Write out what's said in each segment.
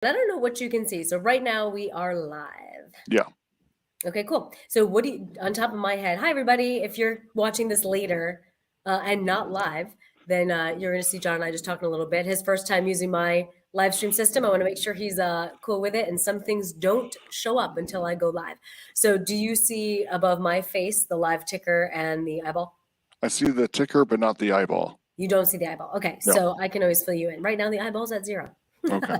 I don't know what you can see. So right now we are live. Yeah, Okay, cool. So what do you, on top of my head, hi everybody. If you're watching this later and not live, then you're going to see John and I just talking a little bit. His first time using my live stream system. I want to make sure he's cool with it. And some things don't show up until I go live. So do you see above my face the live ticker and the eyeball? I see the ticker, but not the eyeball. You don't see the eyeball. Okay, No. so I can always fill you in. Right now the eyeball's at 0. Okay.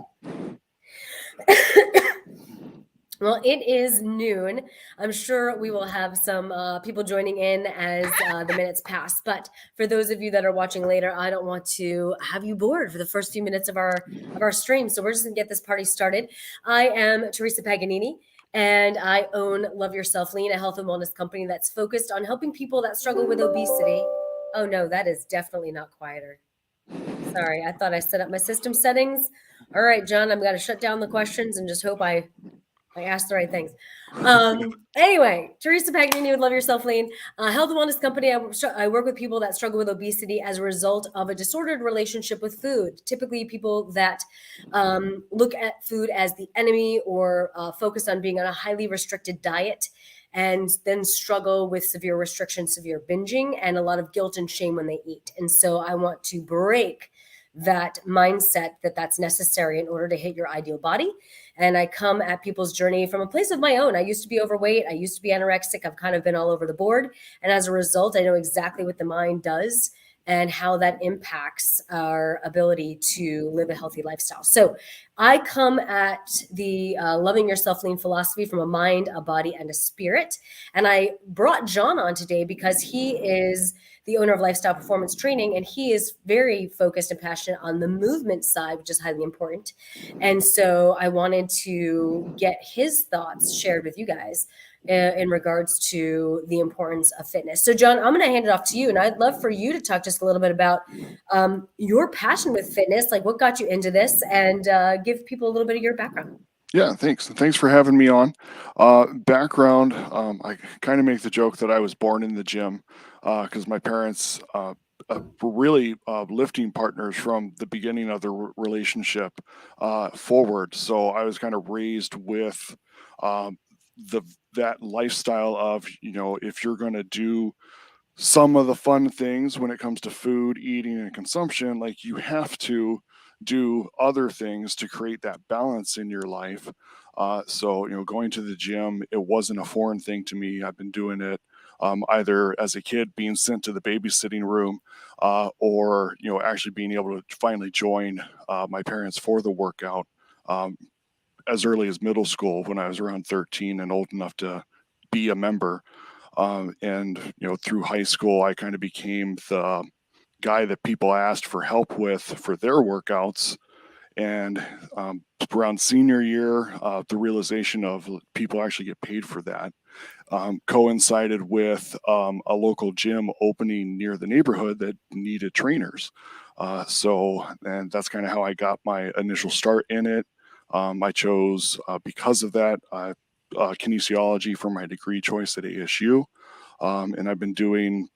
Well, it is noon. I'm sure we will have some people joining in as the minutes pass. But for those of you that are watching later, I don't want to have you bored for the first few minutes of our stream. So we're just gonna get this party started. I am Teresa Paganini, and I own Love Yourself Lean, a health and wellness company that's focused on helping people that struggle with obesity. Oh no, that is definitely not quieter. Sorry, I thought I set up my system settings. All right, John, I'm gonna shut down the questions and just hope I asked the right things. Anyway, Teresa Paganini with Love Yourself Lean, health and wellness company. I work with people that struggle with obesity as a result of a disordered relationship with food. Typically, people that look at food as the enemy or focus on being on a highly restricted diet and then struggle with severe restriction, severe binging, and a lot of guilt and shame when they eat. And so I want to break that mindset that that's necessary in order to hit your ideal body. And I come at people's journey from a place of my own. I used to be overweight. I used to be anorexic. I've kind of been all over the board. And as a result, I know exactly what the mind does and how that impacts our ability to live a healthy lifestyle. So I come at the loving yourself lean philosophy from a mind, a body, and a spirit. And I brought John on today because he is the owner of Lifestyle Performance Training, and he is very focused and passionate on the movement side, which is highly important. And so I wanted to get his thoughts shared with you guys in regards to the importance of fitness. So, John, I'm going to hand it off to you, and I'd love for you to talk just a little bit about your passion with fitness, like what got you into this, and give people a little bit of your background. Yeah, thanks. Thanks for having me on. Background, I kind of make the joke that I was born in the gym because my parents were really lifting partners from the beginning of the relationship forward. So I was kind of raised with the that lifestyle of, if you're going to do some of the fun things when it comes to food, eating, and consumption, like you have to do other things to create that balance in your life. So, going to the gym, it wasn't a foreign thing to me. I've been doing it either as a kid being sent to the babysitting room or, actually being able to finally join my parents for the workout as early as middle school when I was around 13 and old enough to be a member. And through high school, I kind of became the guy that people asked for help with for their workouts. And around senior year, the realization of people actually get paid for that coincided with a local gym opening near the neighborhood that needed trainers. And that's kind of how I got my initial start in it. I chose, because of that, kinesiology for my degree choice at ASU. And I've been doing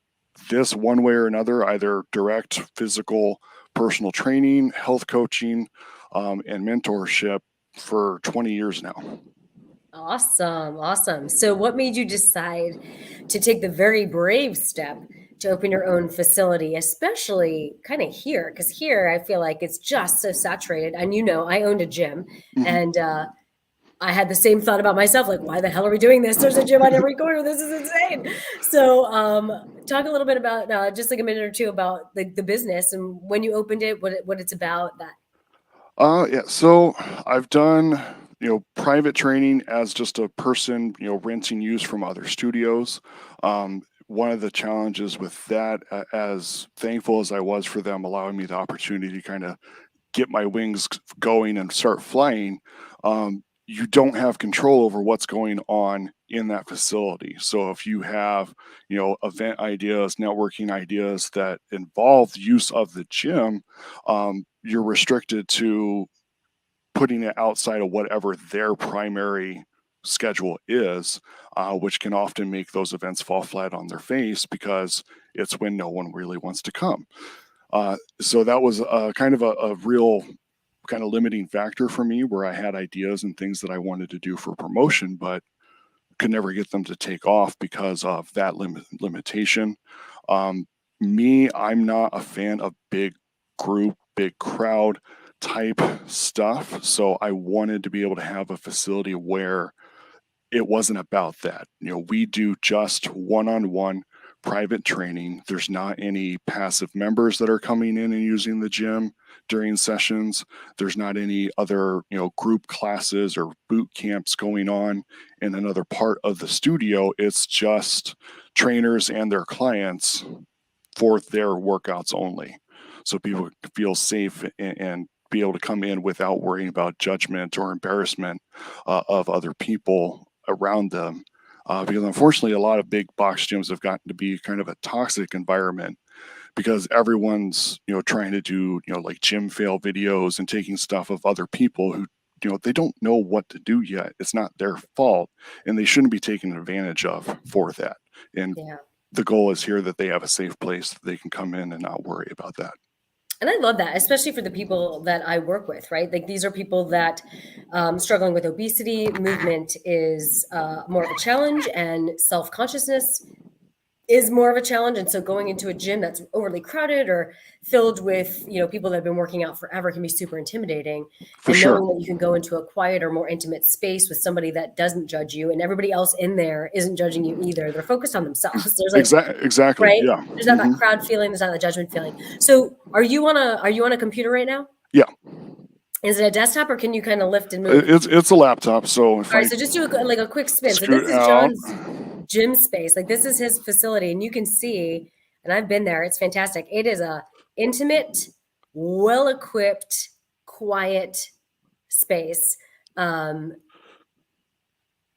this one way or another, either direct physical personal training, health coaching, and mentorship for 20 years now. Awesome. Awesome. So, what made you decide to take the very brave step to open your own facility, especially kind of here? Because here I feel like it's just so saturated. And I owned a gym, and I had the same thought about myself, like, why the hell are we doing this? There's a gym on every corner. This is insane. So, talk a little bit about just like a minute or two about the business and when you opened it, what it's about. That. Yeah. So I've done, private training as just a person, renting use from other studios. One of the challenges with that, as thankful as I was for them allowing me the opportunity to kind of get my wings going and start flying, you don't have control over what's going on in that facility. So if you have, event ideas, networking ideas that involve use of the gym, you're restricted to putting it outside of whatever their primary schedule is, which can often make those events fall flat on their face because it's when no one really wants to come. So that was kind of a real kind of limiting factor for me, where I had ideas and things that I wanted to do for promotion, but could never get them to take off because of that limitation. I'm not a fan of big group, big crowd type stuff. So I wanted to be able to have a facility where it wasn't about that. We do just one-on-one private training. There's not any passive members that are coming in and using the gym during sessions. There's not any other, group classes or boot camps going on in another part of the studio. It's just trainers and their clients for their workouts only. So people feel safe and be able to come in without worrying about judgment or embarrassment of other people around them. Because unfortunately, a lot of big box gyms have gotten to be kind of a toxic environment because everyone's, trying to do, like gym fail videos and taking stuff of other people who, they don't know what to do yet. It's not their fault, and they shouldn't be taken advantage of for that. And Yeah. the goal is here that they have a safe place that they can come in and not worry about that. And I love that, especially for the people that I work with, right? Like these are people that struggling with obesity. Movement is more of a challenge, and self-consciousness is more of a challenge. And so going into a gym that's overly crowded or filled with, people that have been working out forever can be super intimidating. For And sure. knowing that you can go into a quieter, more intimate space with somebody that doesn't judge you, and everybody else in there isn't judging you either. They're focused on themselves. There's like, Exactly. right? Yeah. There's not that crowd feeling, there's not that judgment feeling. So are you on a computer right now? Yeah. Is it a desktop, or can you kind of lift and move? It's a laptop. So if All right, I so just do a quick spin. So this scoot is out, John's gym space. Like this is his facility, and you can see, and I've been there. It's fantastic. It is a intimate, well-equipped, quiet space. I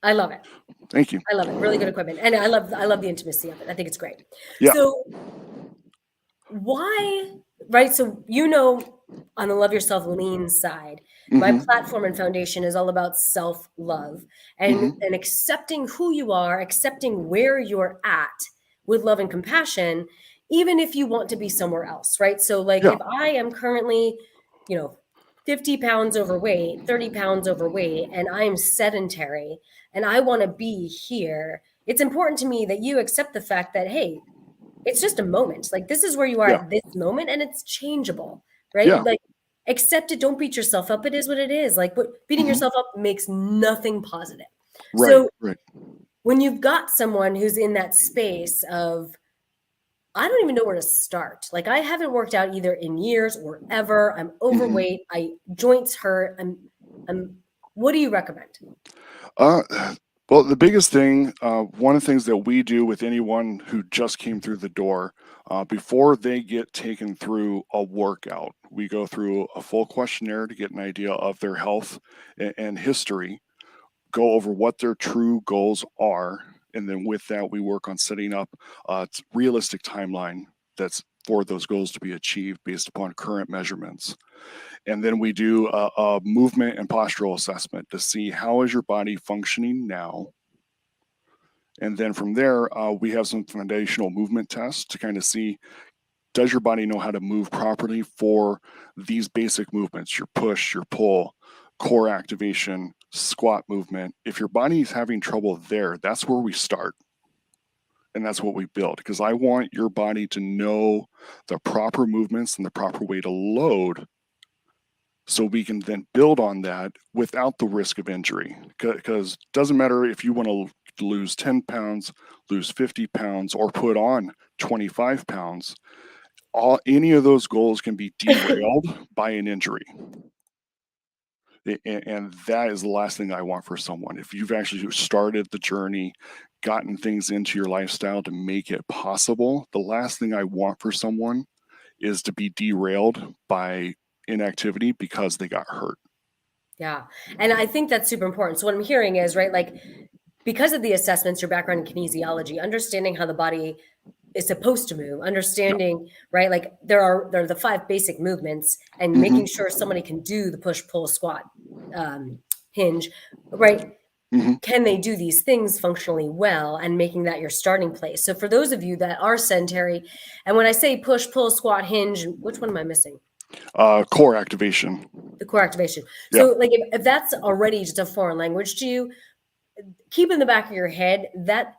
love it. thank you. I love it. Really good equipment, and I love the intimacy of it. I think it's great. Yeah. So why, right? So on the love yourself lean side, my platform and foundation is all about self-love and accepting who you are, accepting where you're at with love and compassion, even if you want to be somewhere else, right? So like Yeah. if I am currently, 50 pounds overweight, 30 pounds overweight, and I'm sedentary and I want to be here, it's important to me that you accept the fact that, hey, it's just a moment. Like this is where you are Yeah. at this moment, and it's changeable, right? Yeah. Like accept it. Don't beat yourself up. It is what it is. Like beating yourself up makes nothing positive. Right. So Right. when you've got someone who's in that space of, I don't even know where to start. Like I haven't worked out either in years or ever. I'm overweight. Joints hurt. What do you recommend? Uh, well, the biggest thing, one of the things that we do with anyone who just came through the door, before they get taken through a workout, we go through a full questionnaire to get an idea of their health and history, go over what their true goals are, and then with that, we work on setting up a realistic timeline that's for those goals to be achieved based upon current measurements. And then we do a movement and postural assessment to see how is your body functioning now. And then from there, we have some foundational movement tests to kind of see, does your body know how to move properly for these basic movements, your push, your pull, core activation, squat movement. If your body is having trouble there, that's where we start. And that's what we build, because I want your body to know the proper movements and the proper way to load, so we can then build on that without the risk of injury. Because it doesn't matter if you want to lose 10 pounds, lose 50 pounds, or put on 25 pounds, any of those goals can be derailed by an injury. And that is the last thing I want for someone. If you've actually started the journey, gotten things into your lifestyle to make it possible, the last thing I want for someone is to be derailed by inactivity because they got hurt. Yeah. And I think that's super important. So what I'm hearing is, right, like because of the assessments, your background in kinesiology, understanding how the body is supposed to move, understanding, right, like there are the 5 basic movements, and making sure somebody can do the push, pull, squat, hinge, right? Can they do these things functionally well, and making that your starting place? So for those of you that are sedentary, and when I say push, pull, squat, hinge, which one am I missing? Core activation. The core activation. Yeah. So like if that's already just a foreign language to you, keep in the back of your head that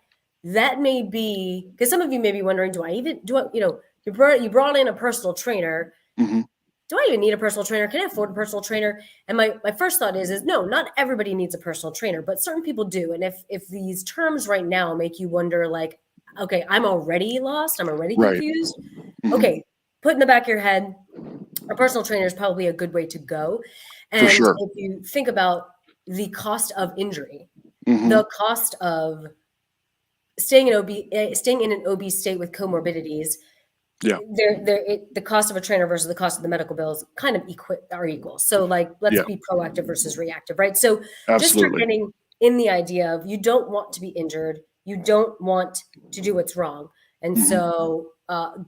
may be, because some of you may be wondering, do I, you brought in a personal trainer. hmm Do I even need a personal trainer? Can I afford a personal trainer? And my first thought is no, not everybody needs a personal trainer, but certain people do. And if these terms right now make you wonder, like, okay, I'm already lost, I'm already Right. confused. hmm Okay, put in the back of your head, a personal trainer is probably a good way to go. For And sure. if you think about the cost of injury, hmm the cost of staying in an obese state with comorbidities, Yeah. the cost of a trainer versus the cost of the medical bills kind of are equal. So like, let's Yeah. be proactive versus reactive, right? So just start Absolutely. getting in the idea of, you don't want to be injured, you don't want to do what's wrong, and hmm so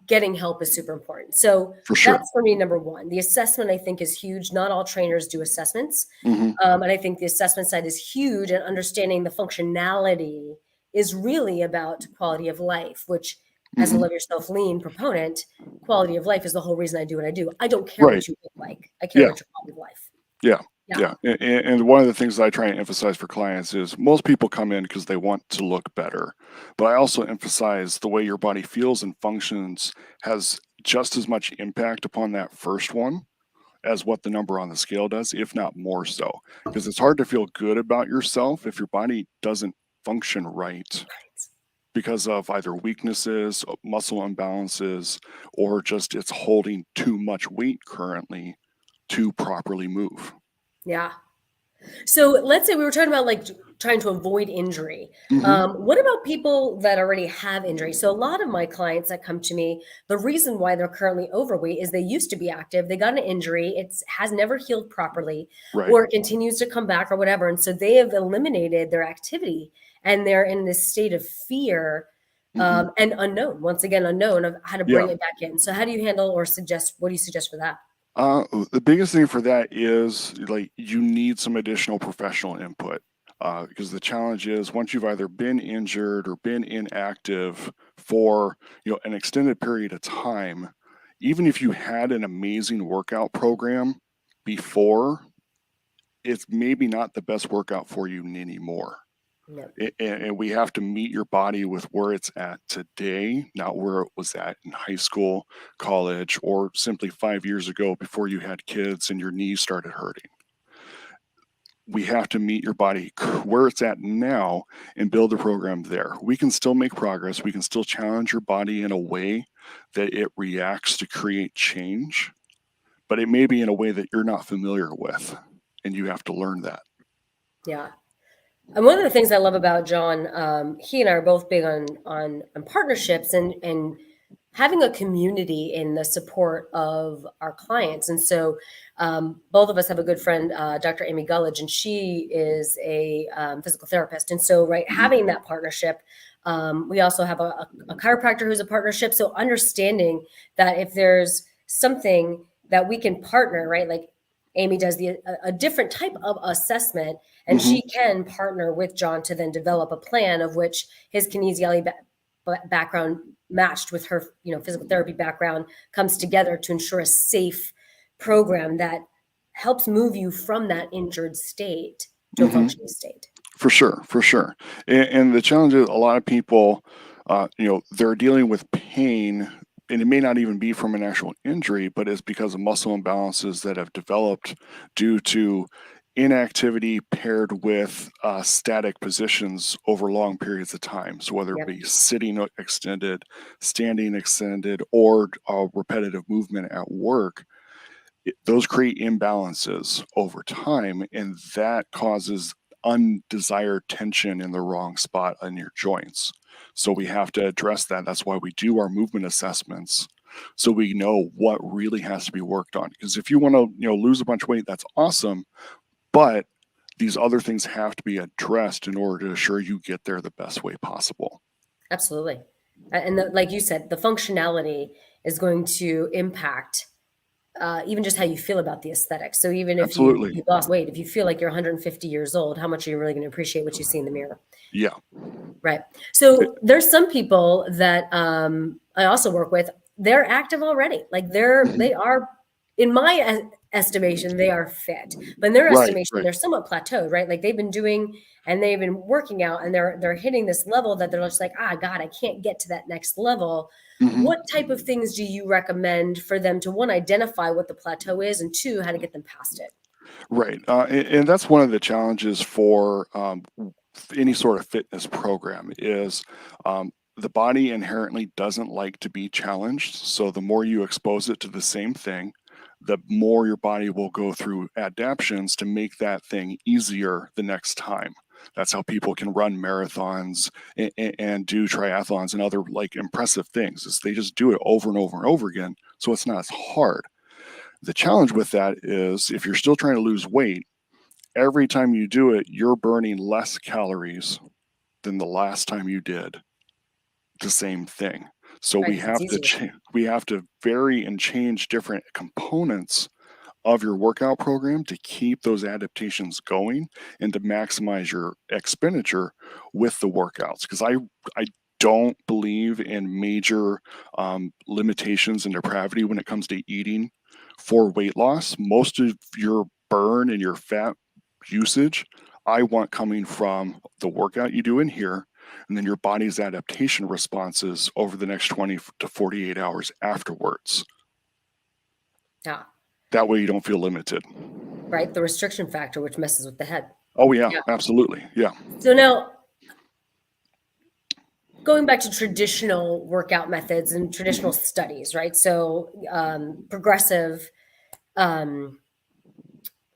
getting help is super important. So For sure. that's for me number one. The assessment, I think, is huge. Not all trainers do assessments, hmm and I think the assessment side is huge. And understanding the functionality is really about quality of life, which, as a hmm Love Yourself Lean proponent, quality of life is the whole reason I do what I do. I don't care Right. what you look like. I care Yeah. about your quality of life. Yeah. Yeah. Yeah. And one of the things that I try and emphasize for clients is most people come in because they want to look better. But I also emphasize the way your body feels and functions has just as much impact upon that first one as what the number on the scale does, if not more so. Because it's hard to feel good about yourself if your body doesn't function right because of either weaknesses, muscle imbalances, or just it's holding too much weight currently to properly move. Yeah. So let's say we were talking about like trying to avoid injury. hmm What about people that already have injury? So a lot of my clients that come to me, the reason why they're currently overweight is they used to be active, they got an injury, it has never healed properly, Right. or it continues to come back or whatever. And so they have eliminated their activity and they're in this state of fear, hmm and unknown, once again, unknown of how to Yeah. bring it back in. So how do you handle or suggest, what do you suggest for that? The biggest thing for that is like you need some additional professional input because the challenge is once you've either been injured or been inactive for an extended period of time, even if you had an amazing workout program before, it's maybe not the best workout for you anymore. No. And we have to meet your body with where it's at today, not where it was at in high school, college, or simply 5 years ago before you had kids and your knees started hurting. We have to meet your body where it's at now and build a program there. We can still make progress. We can still challenge your body in a way that it reacts to create change, but it may be in a way that you're not familiar with, and you have to learn that. Yeah. And one of the things I love about John, he and I are both big on partnerships and having a community in the support of our clients. And so both of us have a good friend, Dr. Amy Gullidge, and she is a physical therapist. And so, right, Mhm. having that partnership, we also have a chiropractor who's a partnership. So understanding that if there's something that we can partner, right, like Amy does a different type of assessment, and Mhm. she can partner with John to then develop a plan of which his kinesiology background matched with her, physical therapy background comes together to ensure a safe program that helps move you from that injured state to a Mhm. functioning state. For sure, for sure. And the challenge is a lot of people, they're dealing with pain, and it may not even be from an actual injury, but it's because of muscle imbalances that have developed due to inactivity paired with static positions over long periods of time. So whether it Yep. be sitting extended, standing extended, or repetitive movement at work, those create imbalances over time, and that causes undesired tension in the wrong spot on your joints. So we have to address that. That's why we do our movement assessments, so we know what really has to be worked on. Because if you want to, lose a bunch of weight, that's awesome, but these other things have to be addressed in order to assure you get there the best way possible. Absolutely. And like you said, the functionality is going to impact even just how you feel about the aesthetics. So even if Absolutely. you lost weight, if you feel like you're 150 years old, how much are you really going to appreciate what you see in the mirror? Yeah. Right. It- So there's some people that I also work with. They're active already. Like mhm. they are in my estimation, they are fit, but in their Right, estimation, right. they're somewhat plateaued, right? Like they've been doing and they've been working out and they're hitting this level that they're just like, ah, God, I can't get to that next level. Hmm. What type of things do you recommend for them to, one, identify what the plateau is, and two, how to get them past it? Right. And that's one of the challenges for any sort of fitness program is the body inherently doesn't like to be challenged. So the more you expose it to the same thing, the more your body will go through adaptations to make that thing easier the next time. That's how people can run marathons and do triathlons and other like impressive things. Is they just do it over and over and over again, so it's not as hard. The challenge with that is if you're still trying to lose weight, every time you do it, you're burning less calories than the last time you did the same thing. So Right? Because it's easier. we have to vary and change different components of your workout program to keep those adaptations going and to maximize your expenditure with the workouts. Because I don't believe in major limitations and depravity when it comes to eating for weight loss. Most of your burn and your fat usage, I want coming from the workout you do in here and then your body's adaptation responses over the next 20 to 48 hours afterwards. Yeah. That way you don't feel limited. Right? The restriction factor, which messes with the head. Oh yeah, Yeah. absolutely. Yeah. So now, going back to traditional workout methods and traditional Hmm. studies, right? So um,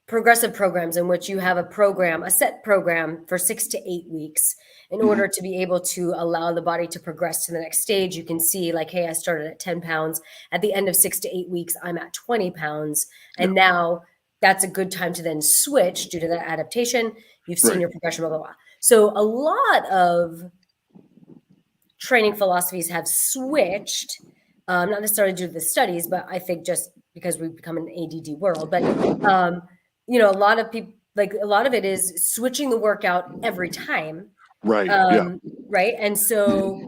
progressive programs in which you have a set program for 6 to 8 weeks in Hmm. order to be able to allow the body to progress to the next stage. You can see, like, hey, I started at 10 pounds. At the end of 6 to 8 weeks, I'm at 20 pounds. Yeah. And now that's a good time to then switch due to that adaptation. You've seen Right. your progression, blah, blah, blah. So a lot of training philosophies have switched, not necessarily due to the studies, but I think just because we've become an ADD world. But um, a lot of people, like, a lot of it is switching the workout every time, Right. Yeah. right? And so,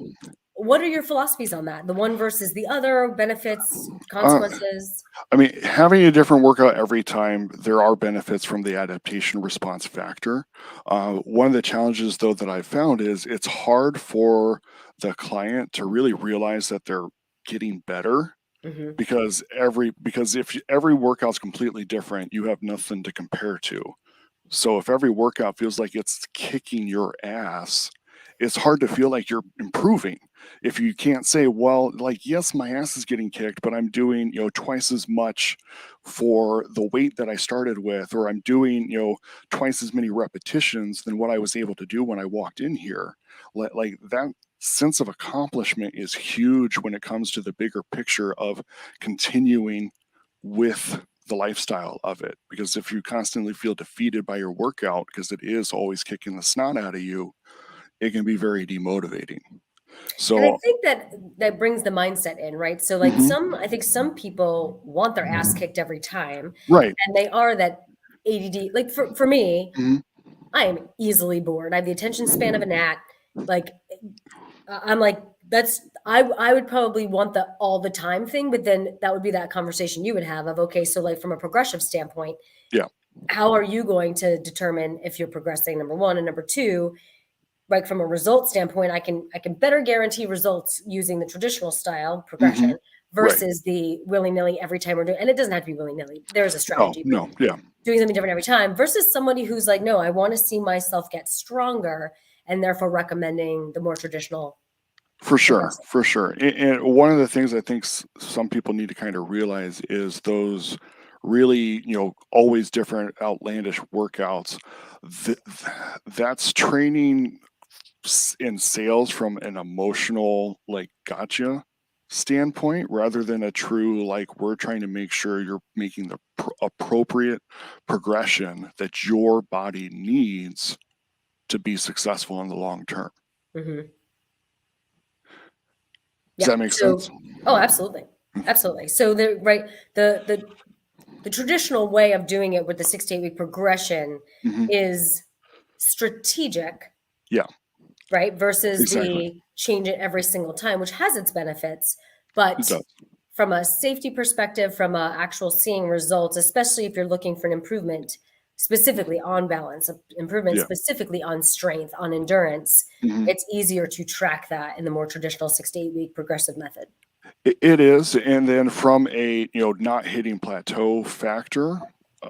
what are your philosophies on that? The one versus the other, benefits, Uh, consequences. I mean, having a different workout every time, there are benefits from the adaptation response factor. One of the challenges, though, that I've found is it's hard for the client to really realize that they're getting better Hmm. because if every workout's completely different, you have nothing to compare to. So if every workout feels like it's kicking your ass, it's hard to feel like you're improving. If you can't say, well, like, yes, my ass is getting kicked, but I'm doing, twice as much for the weight that I started with, or I'm doing, twice as many repetitions than what I was able to do when I walked in here. Like that sense of accomplishment is huge when it comes to the bigger picture of continuing with the lifestyle of it. Because if you constantly feel defeated by your workout because it is always kicking the snot out of you, it can be very demotivating. And I So, think that that brings the mindset in, right? So, like, mhm, I think some people want their ass kicked every time, right. and they are that ADD. Like, for me, Mhm. I am easily bored. I have the attention span of a gnat. Like, I'm like, I would probably want the all the time thing, but then that would be that conversation you would have of, okay, so, like, from a progressive standpoint, Yeah. how are you going to determine if you're progressing? Number one, and number two, like, from a result standpoint, I can better guarantee results using the traditional style progression Hmm. Right. versus the willy-nilly every time we're doing, and it doesn't have to be willy-nilly. There's a No, strategy, but no. Yeah. doing something different every time versus somebody who's like, no, I want to see myself get stronger, and therefore recommending the more traditional For sure. progressive. For sure. And one of the things I think some people need to kind of realize is those really, always different outlandish workouts. Th- that's training in sales from an emotional like gotcha standpoint rather than a true like we're trying to make sure you're making the appropriate progression that your body needs to be successful in the long term. Hmm. Does Yeah. that make sense? So, oh, absolutely, absolutely. So the traditional way of doing it with the 6 to 8 week progression Hmm. is strategic, Yeah, right? Versus exactly. the change it every single time, which has its benefits, It but does. from a safety perspective, from a actual seeing results, especially if you're looking for an improvement specifically on balance, improvement Yeah. specifically on strength, on endurance, Mhm. it's easier to track that in the more traditional 6 to 8 week progressive method. It is, and then from a, not hitting plateau factor,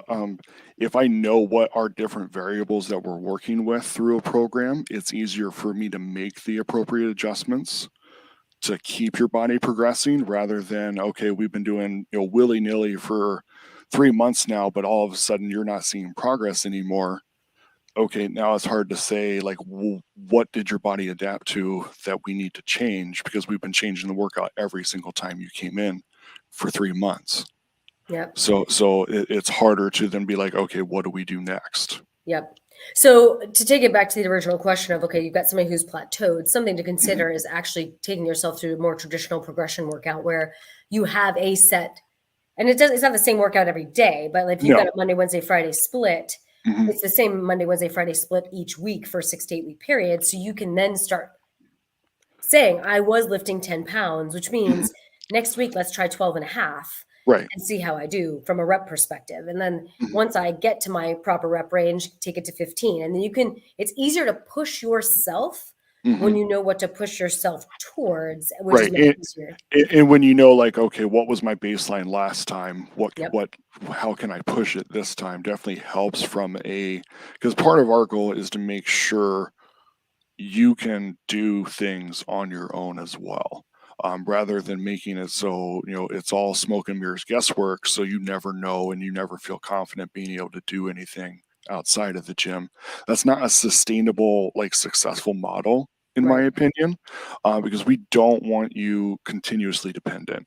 um, if I know what are different variables that we're working with through a program, it's easier for me to make the appropriate adjustments to keep your body progressing rather than, okay, we've been doing, willy-nilly for 3 months now, but all of a sudden you're not seeing progress anymore. Okay, now it's hard to say, like, what did your body adapt to that we need to change, because we've been changing the workout every single time you came in for 3 months. Yep. So it's harder to then be like, okay, what do we do next? Yep. So to take it back to the original question of, okay, you've got somebody who's plateaued, something to Mhm. consider is actually taking yourself through a more traditional progression workout where you have a set, and it's not the same workout every day, but if you've got No. a Monday, Wednesday, Friday split, Mhm. it's the same Monday, Wednesday, Friday split each week for 6 to 8 week period. So you can then start saying, I was lifting 10 pounds, which Mhm. means next week, let's try 12 and a half Right. and see how I do from a rep perspective. And then Mhm. once I get to my proper rep range, take it to 15. And then it's easier to push yourself when Mhm. you know what to push yourself towards, which is Right. much easier. And when you know, like, okay, what was my baseline last time? Yep. How can I push it this time? Definitely helps from a, because part of our goal is to make sure you can do things on your own as well, rather than making it so, it's all smoke and mirrors guesswork, so you never know and you never feel confident being able to do anything outside of the gym. That's not a sustainable, like, successful model, in my Right. opinion, because we don't want you continuously dependent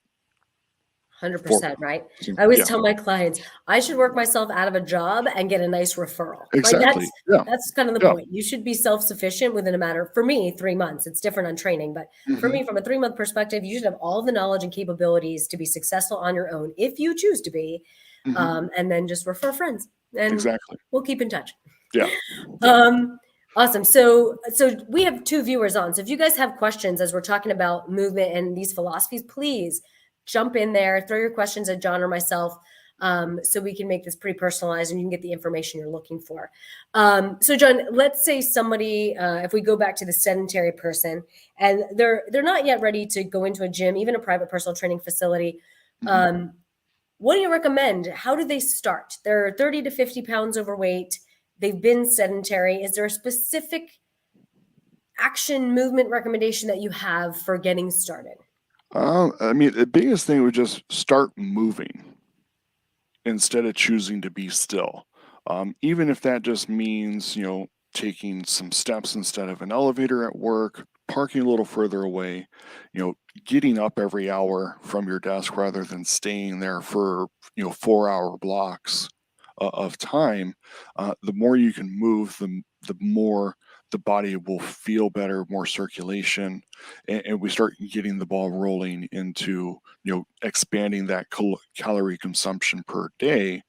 for 100%, right? so, I always yeah, tell my clients, I should work myself out of a job and get a nice referral. Like exactly, yeah, that's kind of the yeah. point. You should be self-sufficient within a matter, for me, 3 months. It's different on training, but for Mhm. me, from a 3 month perspective, you should have all the knowledge and capabilities to be successful on your own if you choose to be, Mhm. and then just refer friends, and Exactly, we'll keep in touch. yeah, yeah. Um, awesome. So we have two viewers on. So if you guys have questions as we're talking about movement and these philosophies, please jump in there, throw your questions at John or myself, so we can make this pretty personalized and you can get the information you're looking for. So John, let's say somebody, if we go back to the sedentary person, and they're not yet ready to go into a gym, even a private personal training facility. Mhm. Um, what do you recommend? How do they start? They're 30 to 50 pounds overweight. They've been sedentary. Is there a specific action movement recommendation that you have for getting started? I mean, the biggest thing would just start moving instead of choosing to be still. Even if that just means, taking some steps instead of an elevator at work, parking a little further away, getting up every hour from your desk rather than staying there for, 4 hour blocks of time. The more you can move, the more the body will feel better, more circulation, and we start getting the ball rolling into, expanding that calorie consumption per day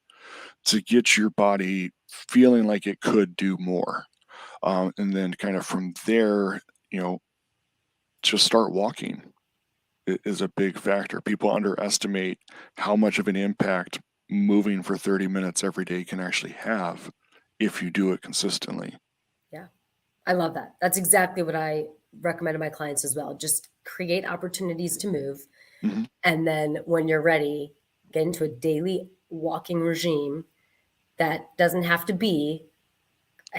to get your body feeling like it could do more. And then kind of from there, you know, just start walking is a big factor. People underestimate how much of an impact moving for 30 minutes every day can actually have if you do it consistently. Yeah, I love that. That's exactly what I recommend to my clients as well. Just create opportunities to move. Hmm. And then when you're ready, get into a daily walking regime that doesn't have to be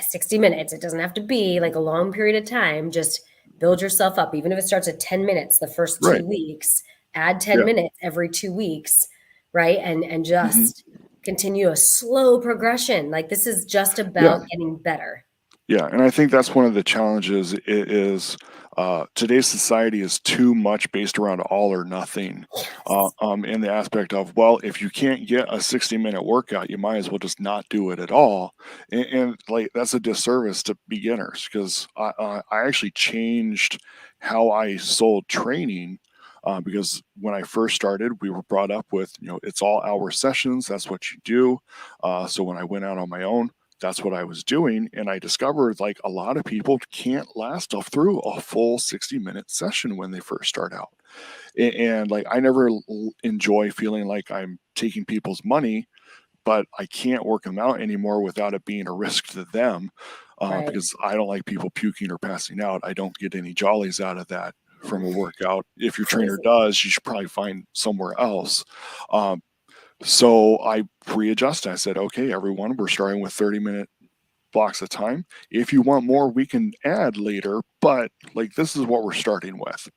60 minutes. It doesn't have to be like a long period of time. Just build yourself up. Even if it starts at 10 minutes the first Right. 2 weeks, add 10 Yeah. minutes every 2 weeks, right? And Hmm. just continue a slow progression. Like this is just Yeah. about getting better. Yeah, and I think that's one of the challenges is, today's society is too much based around all or nothing, Yes. in the aspect of, well, if you can't get a 60-minute workout, you might as well just not do it at all, and like, that's a disservice to beginners, 'cause I actually changed how I sold training, because when I first started, we were brought up with, it's all hour sessions, that's what you do, so when I went out on my own, that's what I was doing. And I discovered like a lot of people can't last up through a full 60-minute session when they first start out. And like, I never enjoy feeling like I'm taking people's money, but I can't work them out anymore without it being a risk to them, Right. because I don't like people puking or passing out. I don't get any jollies out of that from a workout. If your trainer Crazy. does, you should probably find somewhere else. Um, so I readjusted. I said, okay, everyone, we're starting with 30-minute blocks of time. If you want more, we can add later, but like, this is what we're starting with.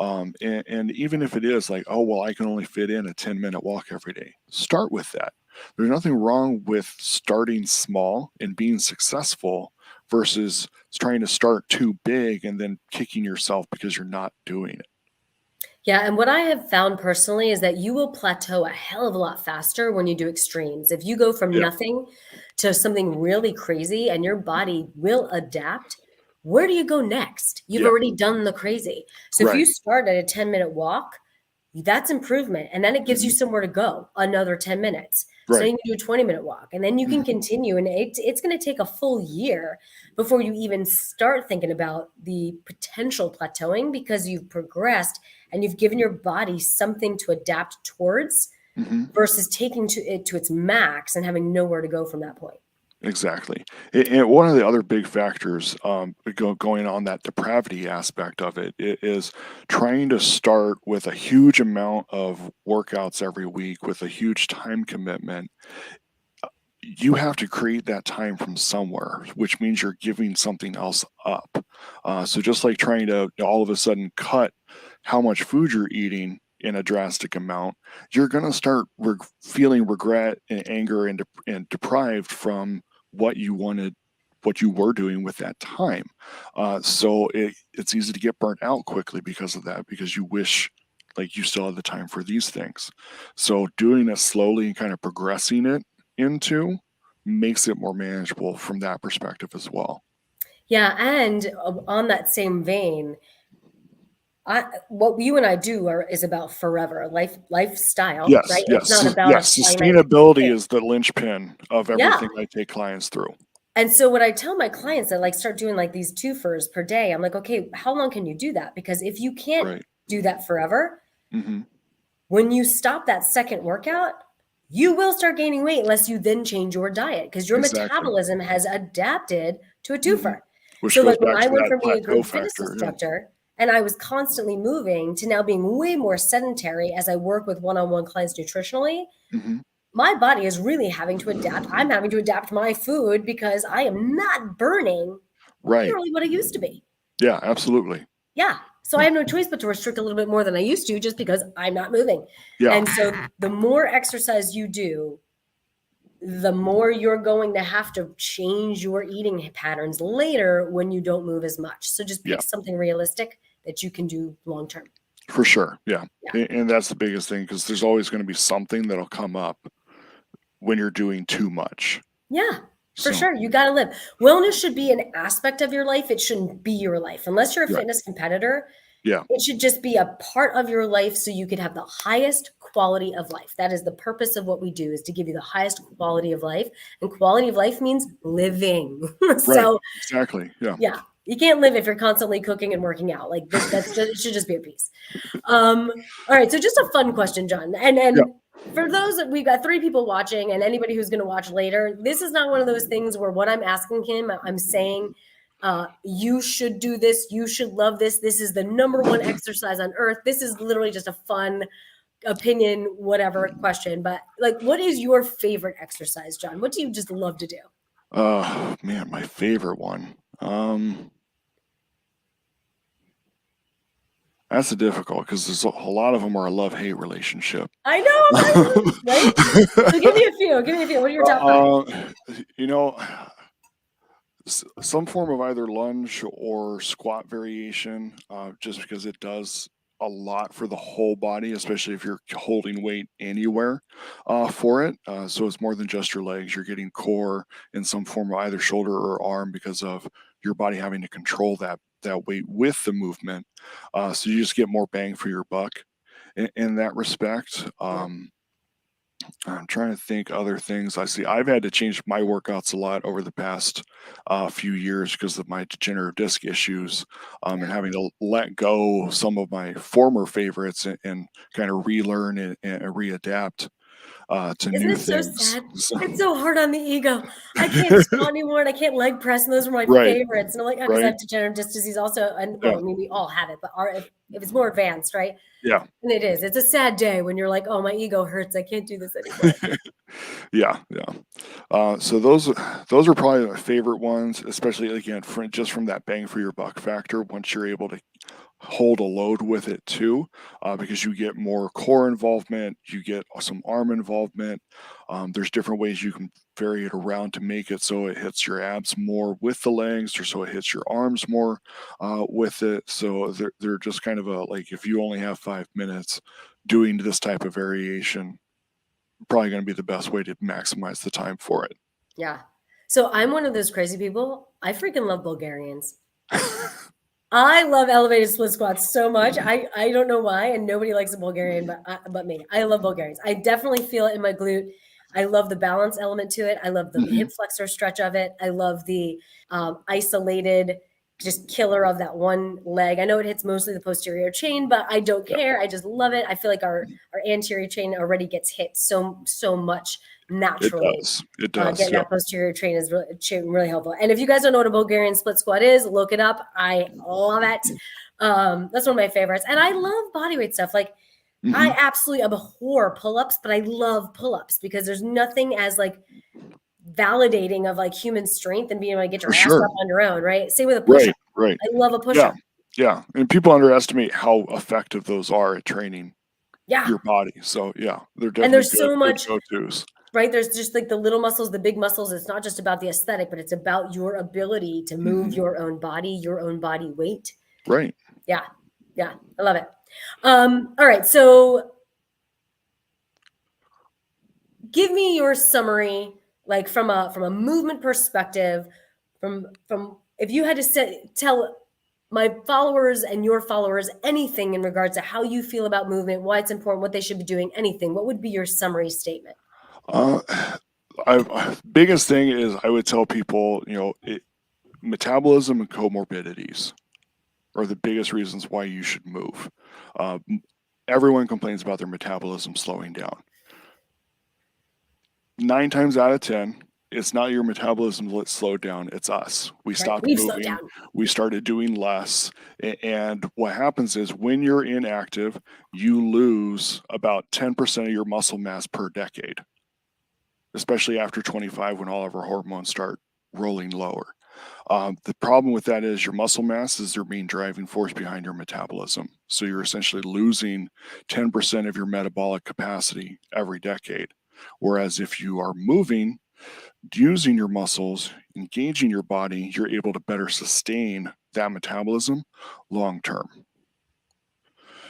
And even if it is like, oh, well, I can only fit in a 10-minute walk every day, start with that. There's nothing wrong with starting small and being successful versus trying to start too big and then kicking yourself because you're not doing it. Yeah, and what I have found personally is that you will plateau a hell of a lot faster when you do extremes. If you go from Yeah. nothing to something really crazy and your body will adapt, where do you go next? You've Yeah. already done the crazy. So if you Right. start at a 10-minute walk, that's improvement. And then it gives you Mhm. somewhere to go another 10 minutes. So Right. you can do a 20-minute walk and then you can Mhm. continue. And it's going to take a full year before you even start thinking about the potential plateauing because you've progressed and you've given your body something to adapt towards Mhm. versus taking it to its max and having nowhere to go from that point. Exactly. And one of the other big factors, going on that depravity aspect of it, is trying to start with a huge amount of workouts every week with a huge time commitment. You have to create that time from somewhere, which means you're giving something else up. So just like trying to all of a sudden cut how much food you're eating in a drastic amount, you're going to start feeling regret and anger and deprived from what you wanted, what you were doing with that time. So it's easy to get burnt out quickly because of that, because you wish like you still had the time for these things. So doing it slowly and kind of progressing it into makes it more manageable from that perspective as well. Yeah, and on that same vein, what you and I do is about forever lifestyle, Yes, right? It's yes, not about a yes. finite Sustainability thing. is the linchpin of Yeah. everything I take clients through. And so what I tell my clients that like start doing like these twofers per day, I'm like, okay, how long can you do that? Because if you can't Right. do that forever, Hmm. when you stop that second workout, you will start gaining weight unless you then change your diet because your Exactly. metabolism has adapted to a Hmm. twofer. Which So, goes like when back I to went that from being a plateau great fitness factor. Yeah. instructor and I was constantly moving to now being way more sedentary as I work with one on one clients nutritionally, Hmm. my body is really having to adapt. I'm having to adapt my food because I am not burning Right. nearly what I used to be. Yeah, absolutely. Yeah. So I have no choice but to restrict a little bit more than I used to just because I'm not moving. Yeah, And so the more exercise you do, the more you're going to have to change your eating patterns later when you don't move as much. So just yeah, pick something realistic that you can do long term. for sure. Yeah. Yeah. And that's the biggest thing, because there's always going to be something that'll come up when you're doing too much. Yeah, for So, sure. You got to live. Wellness should be an aspect of your life. It shouldn't be your life. Unless you're a right. fitness competitor, Yeah. it should just be a part of your life so you could have the highest quality of life. That is the purpose of what we do is to give you the highest quality of life. And quality of life means living. Right. So, Exactly. Yeah. yeah, you can't live if you're constantly cooking and working out. Like that's just, it should just be a piece. All right, so just a fun question, John. And Yeah. for those that we've got three people watching and anybody who's going to watch later, this is not one of those things where what I'm asking him, I'm saying, you should do this, you should love this. This is the number one exercise on earth. This is literally just a fun opinion, whatever question. But like, what is your favorite exercise, John? What do you just love to do? Man, my favorite one. That's a difficult, because there's a lot of them are a love-hate relationship. I know, right? So give me a few. Give me a few. What are your top five? uh, you know, some form of either lunge or squat variation, just because it does a lot for the whole body, especially if you're holding weight anywhere for it. So it's more than just your legs. You're getting core in some form of either shoulder or arm because of your body having to control that weight with the movement. So you just get more bang for your buck in that respect. Yeah. I'm trying to think other things. I see. I've had to change my workouts a lot over the past few years because of my degenerative disc issues, and Yeah. having to let go of some of my former favorites and kind of relearn and readapt to Isn't new it so things. sad? So, It's so hard on the ego. I can't squat anymore and I can't leg press, and those were my right, favorites. And I'm like, oh, because I right, have degenerative disc disease also. And yeah, well, I mean, we all have it, but if it's more advanced, right? yeah. And it is. It's a sad day when you're like, oh, my ego hurts. I can't do this anymore. Yeah, yeah. So those are probably my favorite ones, especially again just from that bang for your buck factor. Once you're able to hold a load with it too, because you get more core involvement, you get some arm involvement. There's different ways you can vary it around to make it so it hits your abs more with the legs, or so it hits your arms more with it. So they're just kind of a like if you only have 5 minutes doing this type of variation, probably going to be the best way to maximize the time for it. Yeah. So I'm one of those crazy people. I freaking love Bulgarians. I love elevated split squats so much. I don't know why, and nobody likes a Bulgarian, but me. I love Bulgarians. I definitely feel it in my glute. I love the balance element to it. I love the Hmm. hip flexor stretch of it. I love the isolated just killer of that one leg. I know it hits mostly the posterior chain, but I don't Yeah, care. I just love it. I feel like our anterior chain already gets hit so much it naturally. does. It does. Getting Yep. that posterior train is really helpful. And if you guys don't know what a Bulgarian split squat is, look it up. I love it. That's one of my favorites. And I love bodyweight stuff. Like I Hmm. absolutely abhor pull-ups, but I love pull-ups because there's nothing as like validating of like human strength and being able to get For your ass sure. up on your own, right? Same with a push-up. Right. Right. I love a Yeah. push-up. Yeah. And people underestimate how effective those are at training Yeah. your body. So yeah, they're And definitely there's good, so good much, go-tos. right? There's just like the little muscles, the big muscles. It's not just about the aesthetic, but it's about your ability to move Hmm. your own body weight. Right. Yeah. Yeah. I love it. All right. So give me your summary, like from a movement perspective, from if you had to tell my followers and your followers anything in regards to how you feel about movement, why it's important, what they should be doing, anything, what would be your summary statement? Uh, biggest thing is I would tell people, metabolism and comorbidities are the biggest reasons why you should move. Uh, Everyone complains about their metabolism slowing down. 9 times out of 10, it's not your metabolism that slowed down, it's us. We Right? stopped We've slowed moving, down. we started doing less. And what happens is when you're inactive, you lose about 10% of your muscle mass per decade, especially after 25 when all of our hormones start rolling lower. The problem with that is your muscle mass is your main driving force behind your metabolism. So you're essentially losing 10% of your metabolic capacity every decade. Whereas if you are moving, using your muscles, engaging your body, you're able to better sustain that metabolism long term.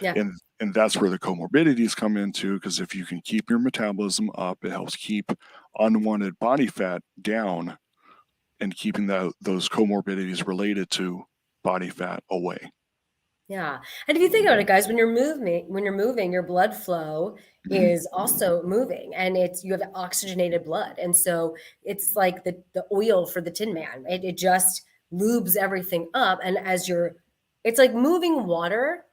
Yeah. And that's where the comorbidities come into, because if you can keep your metabolism up, it helps keep unwanted body fat down and keeping those comorbidities related to body fat away. Yeah. And if you think about it, guys, when you're moving, your blood flow Mhm. is also moving and you have oxygenated blood. And so it's like the oil for the Tin Man. It just lubes everything up. And it's like moving water,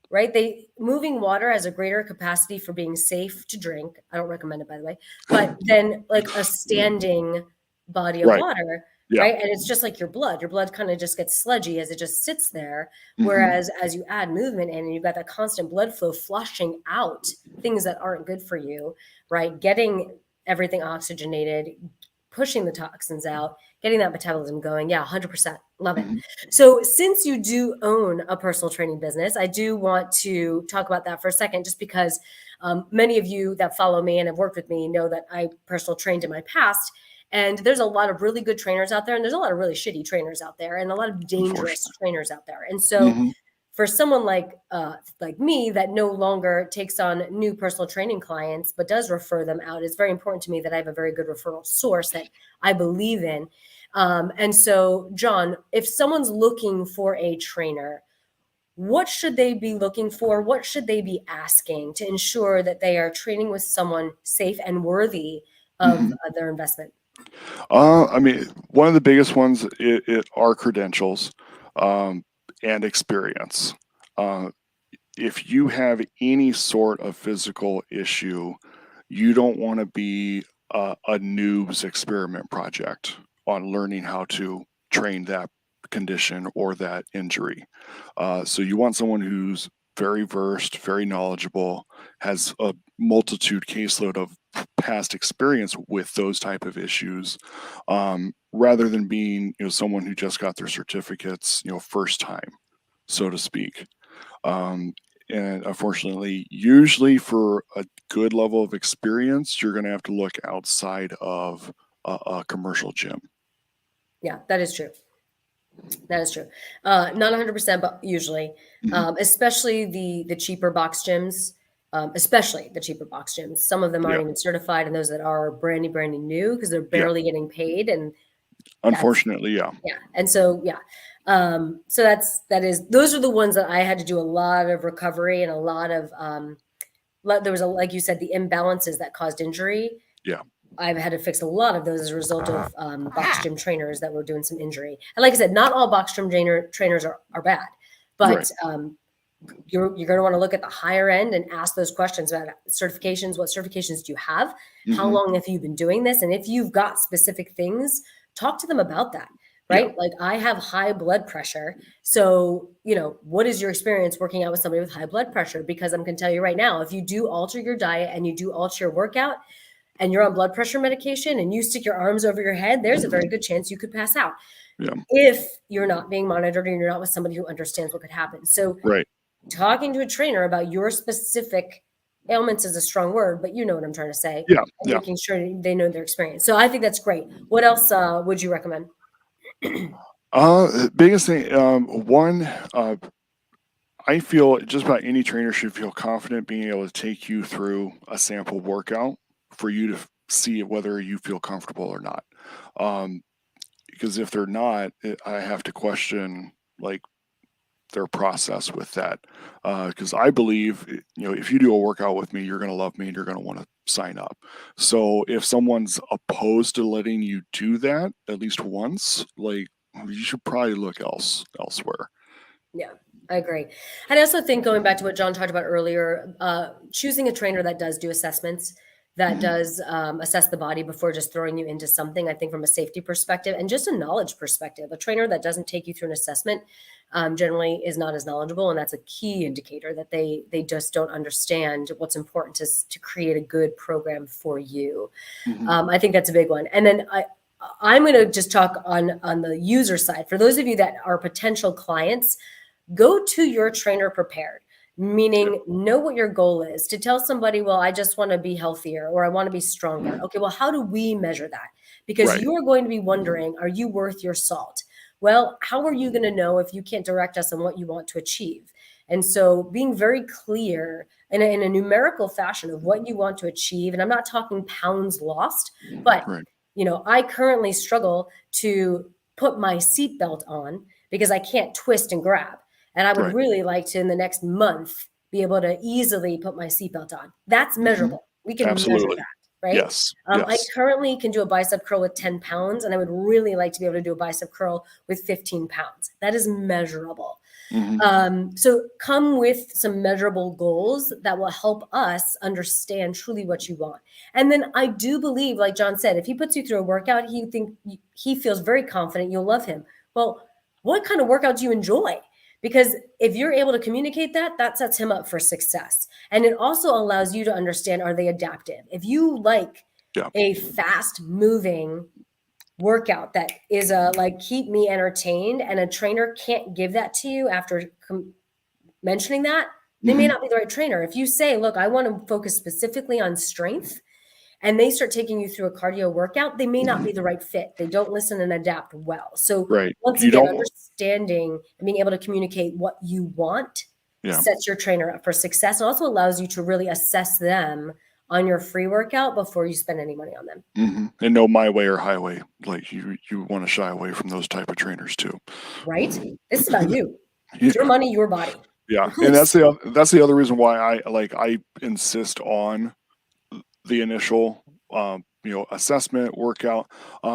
right? Moving water has a greater capacity for being safe to drink. I don't recommend it, by the way, but then like a standing body of Right. water, Yeah. right? And it's just like your blood kind of just gets sludgy as it just sits there. Hmm. Whereas as you add movement in and you've got that constant blood flow flushing out things that aren't good for you, right? Getting everything oxygenated, pushing the toxins out, getting that metabolism going. Yeah, 100%. Love it. Hmm. So, since you do own a personal training business, I do want to talk about that for a second, just because many of you that follow me and have worked with me know that I personal trained in my past. And there's a lot of really good trainers out there, and there's a lot of really shitty trainers out there, and a lot of dangerous Unfortunately. trainers out there. And so, Hmm. for someone like me that no longer takes on new personal training clients but does refer them out, it's very important to me that I have a very good referral source that I believe in. And so, John, if someone's looking for a trainer, what should they be looking for? What should they be asking to ensure that they are training with someone safe and worthy of Mhm. their investment? I mean, one of the biggest ones are credentials um, and experience. Uh, if you have any sort of physical issue, you don't want to be a noob's experiment project on learning how to train that condition or that injury. So you want someone who's very versed, very knowledgeable, has a multitude caseload of past experience with those type of issues, rather than being someone who just got their certificates first time, so to speak. Um, and unfortunately, usually for a good level of experience, you're going to have to look outside of a commercial gym. Yeah, that is true. That is true. Not 100%, but usually, Mhm. especially the cheaper box gyms, especially the cheaper box gyms. Some of them Yeah, aren't even certified, and those that are brand new because they're yeah. barely getting paid, and that's Unfortunately, yeah. yeah. And so yeah, so that is those are the ones that I had to do a lot of recovery and a lot of there was a, like you said, the imbalances that caused injury. Yeah. I've had to fix a lot of those as a result of box gym trainers that were doing some injury. And like I said, not all box gym trainers are bad, Right. but you're going to want to look at the higher end and ask those questions about certifications. What certifications do you have? How Hmm. long have you been doing this? And if you've got specific things, talk to them about that. Yeah. Right? Like I have high blood pressure. So, what is your experience working out with somebody with high blood pressure? Because I'm going to tell you right now, if you do alter your diet and you do alter your workout, and you're on blood pressure medication and you stick your arms over your head, there's a very good chance you could pass out Yeah. if you're not being monitored and you're not with somebody who understands what could happen. So, Right. talking to a trainer about your specific ailments is a strong word, but you know what I'm trying to say, Yeah. and Yeah. making sure they know their experience. So, I think that's great. What else would you recommend? Biggest thing, one, I feel just about any trainer should feel confident being able to take you through a sample workout for you to see whether you feel comfortable or not. Um, because if they're not, I have to question like their process with that. Because I believe, if you do a workout with me, you're going to love me and you're going to want to sign up. So if someone's opposed to letting you do that at least once, like you should probably look elsewhere. Yeah, I agree. And I also think going back to what John talked about earlier, choosing a trainer that does do assessments, that Mhm. does assess the body before just throwing you into something, I think from a safety perspective and just a knowledge perspective. A trainer that doesn't take you through an assessment generally is not as knowledgeable, and that's a key indicator that they just don't understand what's important to create a good program for you. Mhm. I think that's a big one. And then I'm going to just talk on the user side. For those of you that are potential clients, go to your trainer prepared, Yeah. meaning know what your goal is. To tell somebody, well, I just want to be healthier or I want to be stronger. Okay, well, how do we measure that? Because Right. you are going to be wondering, are you worth your salt? Well, how are you going to know if you can't direct us on what you want to achieve? And so being very clear in a numerical fashion of what you want to achieve, and I'm not talking pounds lost, but Right. I currently struggle to put my seatbelt on because I can't twist and grab. And I would Right. really like to, in the next month, be able to easily put my seatbelt on. That's Mhm. measurable. We can measure Absolutely. that, right? Yes. I Yes. currently can do a bicep curl with 10 pounds, and I would really like to be able to do a bicep curl with 15 pounds. That is measurable. Mhm. So come with some measurable goals that will help us understand truly what you want. And then I do believe, like John said, if he puts you through a workout, he feels very confident you'll love him. Well, what kind of workout do you enjoy? Because if you're able to communicate that, that sets him up for success. And it also allows you to understand, are they adaptive? If you like Yeah. a fast moving workout that is a like keep me entertained and a trainer can't give that to you after mentioning that, they may Mhm. not be the right trainer. If you say, look, I want to focus specifically on strength, and they start taking you through a cardio workout, they may not be the right fit. They don't listen and adapt well. So Right. once You again, don't. understanding and being able to communicate what you want Yeah. sets your trainer up for success and also allows you to really assess them on your free workout before you spend any money on them. And no my way or highway. Like you want to shy away from those type of trainers too. Right? This is about you. It's your money, your body. Yeah, and that's the other reason why I insist on the initial assessment workout,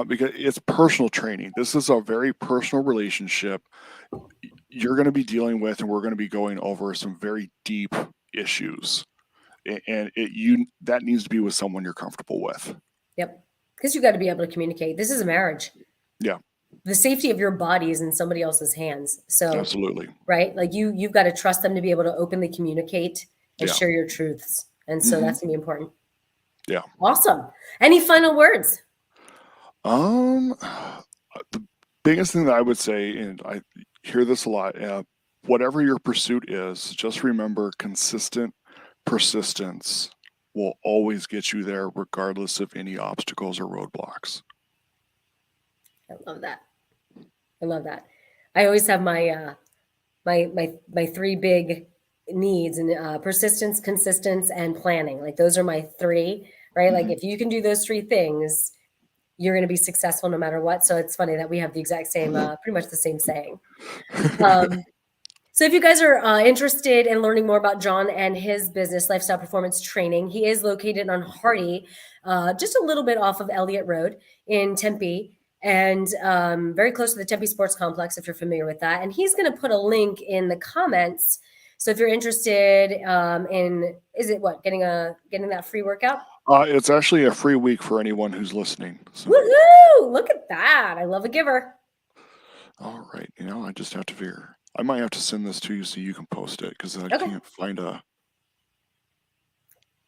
because it's personal training. This is a very personal relationship you're going to be dealing with, and we're going to be going over some very deep issues, and that needs to be with someone you're comfortable with. Yep, because you got to be able to communicate. This is a marriage. Yeah, the safety of your body is in somebody else's hands. So absolutely. Right, like you've got to trust them to be able to openly communicate and Yeah. share your truths, and so that's gonna be important. Yeah. Awesome. Any final words? The biggest thing that I would say, and I hear this a lot, whatever your pursuit is, just remember consistent persistence will always get you there, regardless of any obstacles or roadblocks. I love that. I love that. I always have my my three big needs, and persistence, consistency, and planning. Like those are my three, right? Like if you can do those three things, you're going to be successful no matter what. So it's funny that we have the exact same, pretty much the same saying. So if you guys are interested in learning more about John and his business, Lifestyle Performance Training, he is located on Hardy, just a little bit off of Elliott Road in Tempe, and very close to the Tempe Sports Complex, if you're familiar with that. And he's going to put a link in the comments. So if you're interested in, is it what, getting that free workout? It's actually a free week for anyone who's listening. So. Woohoo! Look at that. I love a giver. All right. I just have to figure. I might have to send this to you so you can post it, because I can't find a.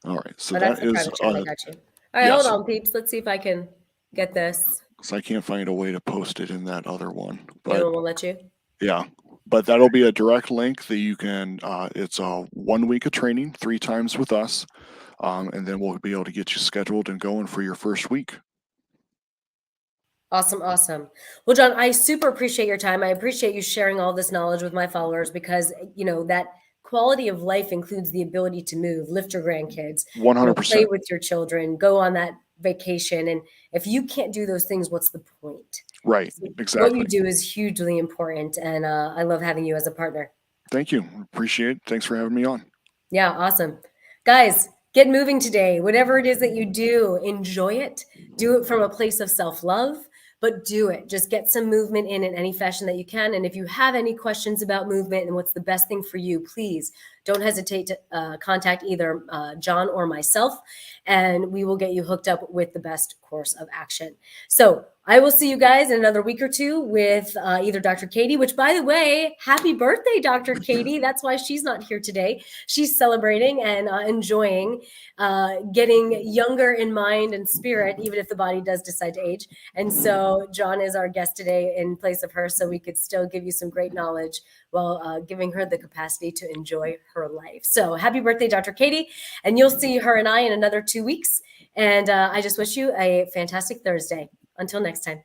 All right. So that is. I got you. All right, yes. hold on, peeps. Let's see if I can get this. So I can't find a way to post it in that other one. But no one will let you? Yeah. But that'll be a direct link that you can, it's a 1 week of training, 3 times with us. And then we'll be able to get you scheduled and going for your first week. Awesome. Awesome. Well, John, I super appreciate your time. I appreciate you sharing all this knowledge with my followers, because, that quality of life includes the ability to move, lift your grandkids, 100%. play with your children, go on that vacation. And if you can't do those things, what's the point? Right. So exactly. What you do is hugely important. And I love having you as a partner. Thank you. Appreciate it. Thanks for having me on. Yeah. Awesome. Guys, get moving today. Whatever it is that you do, enjoy it. Do it from a place of self-love, but do it. Just get some movement in any fashion that you can. And if you have any questions about movement and what's the best thing for you, please don't hesitate to contact either John or myself, and we will get you hooked up with the best course of action. So I will see you guys in another week or two with either Dr. Katie, which, by the way, happy birthday, Dr. Katie. That's why she's not here today. She's celebrating and enjoying getting younger in mind and spirit, even if the body does decide to age. And so John is our guest today in place of her, so we could still give you some great knowledge while giving her the capacity to enjoy her life. So happy birthday, Dr. Katie. And you'll see her and I in another 2 weeks. And I just wish you a fantastic Thursday. Until next time.